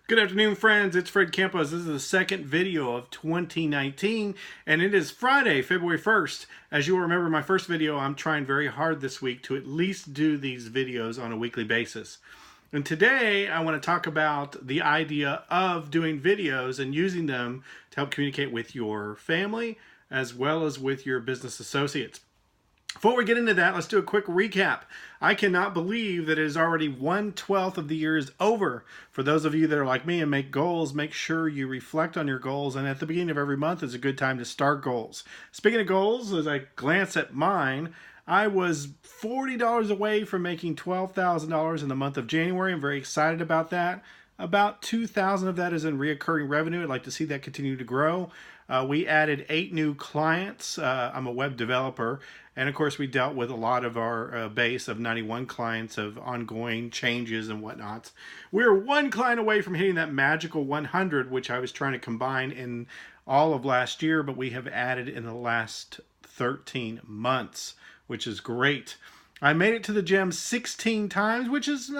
Good afternoon, friends. It's Fred Campos. This is the second video of 2019, and it is Friday, February 1st. As you will remember my first video, I'm trying very hard this week to at least do these videos on a weekly basis. And today, I want to talk about the idea of doing videos and using them to help communicate with your family as well as with your business associates. Before we get into that, let's do a quick recap. I cannot believe that it is already 1/12 of the year is over. For those of you that are like me and make goals, make sure you reflect on your goals. And at the beginning of every month is a good time to start goals. Speaking of goals, as I glance at mine, I was $40 away from making $12,000 in the month of January. I'm very excited about that. About 2,000 of that is in reoccurring revenue. I'd like to see that continue to grow. We added 8 new clients. I'm a web developer. And of course, we dealt with a lot of our base of 91 clients of ongoing changes and whatnot. We're one client away from hitting that magical 100, which I was trying to combine in all of last year, but we have added in the last 13 months, which is great. I made it to the gym 16 times, which is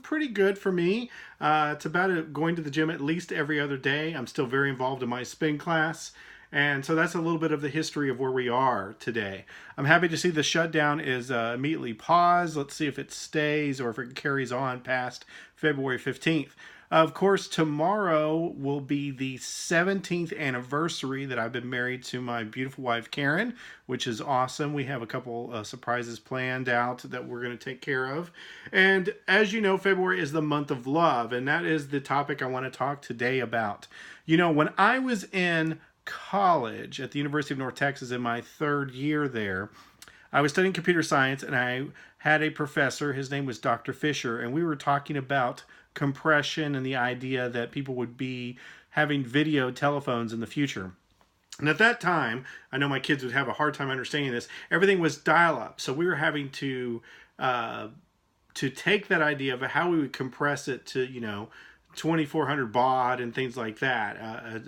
pretty good for me. It's about going to the gym at least every other day. I'm still very involved in my spin class. And so that's a little bit of the history of where we are today. I'm happy to see the shutdown is immediately paused. Let's see if it stays or if it carries on past February 15th. Of course, tomorrow will be the 17th anniversary that I've been married to my beautiful wife, Karen, which is awesome. We have a couple surprises planned out that we're going to take care of. And as you know, February is the month of love, and that is the topic I want to talk today about. You know, when I was in college at the University of North Texas in my third year there, I was studying computer science, and I had a professor. His name was Dr. Fisher, and we were talking about compression and the idea that people would be having video telephones in the future. And at that time, I know my kids would have a hard time understanding this, everything was dial-up. So we were having to take that idea of how we would compress it to, 2400 baud and things like that,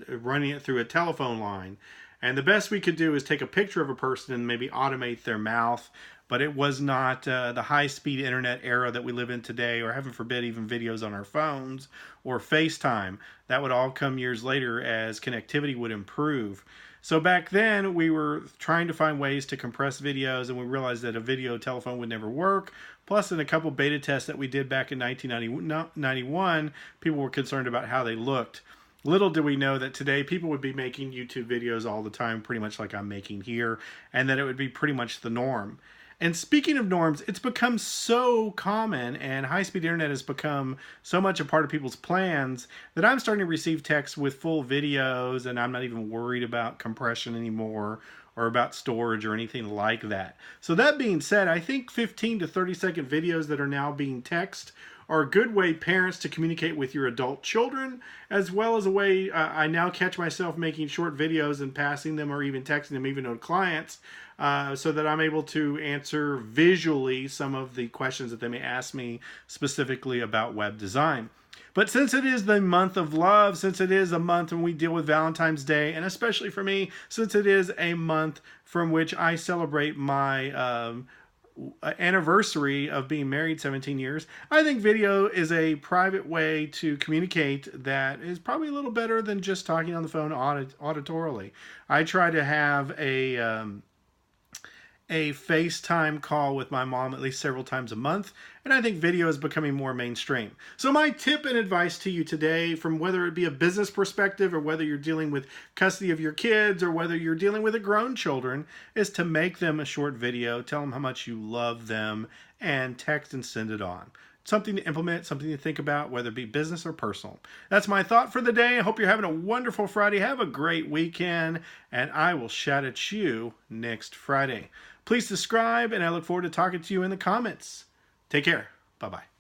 running it through a telephone line. And the best we could do is take a picture of a person and maybe automate their mouth, but it was not the high-speed internet era that we live in today, or heaven forbid even videos on our phones or FaceTime. That would all come years later as connectivity would improve. So back then we were trying to find ways to compress videos, and we realized that a video telephone would never work. Plus, in a couple beta tests that we did back in 1991, people were concerned about how they looked. Little did we know that today people would be making YouTube videos all the time, pretty much like I'm making here, and that it would be pretty much the norm. And speaking of norms, it's become so common, and high-speed internet has become so much a part of people's plans that I'm starting to receive texts with full videos, and I'm not even worried about compression anymore or about storage or anything like that. So that being said, I think 15 to 30-second videos that are now being texted are a good way parents to communicate with your adult children, as well as a way I now catch myself making short videos and passing them or even texting them even to clients so that I'm able to answer visually some of the questions that they may ask me specifically about web design. But since it is the month of love, since it is a month when we deal with Valentine's Day, and especially for me, since it is a month from which I celebrate my anniversary of being married 17 years, I think video is a private way to communicate that is probably a little better than just talking on the phone auditorily. I try to have a FaceTime call with my mom at least several times a month, and I think video is becoming more mainstream. So my tip and advice to you today, from whether it be a business perspective or whether you're dealing with custody of your kids or whether you're dealing with grown children, is to make them a short video, tell them how much you love them, and text and send it on. Something to implement, something to think about, whether it be business or personal. That's my thought for the day. I hope you're having a wonderful Friday. Have a great weekend, and I will shout at you next Friday. Please subscribe, and I look forward to talking to you in the comments. Take care. Bye-bye.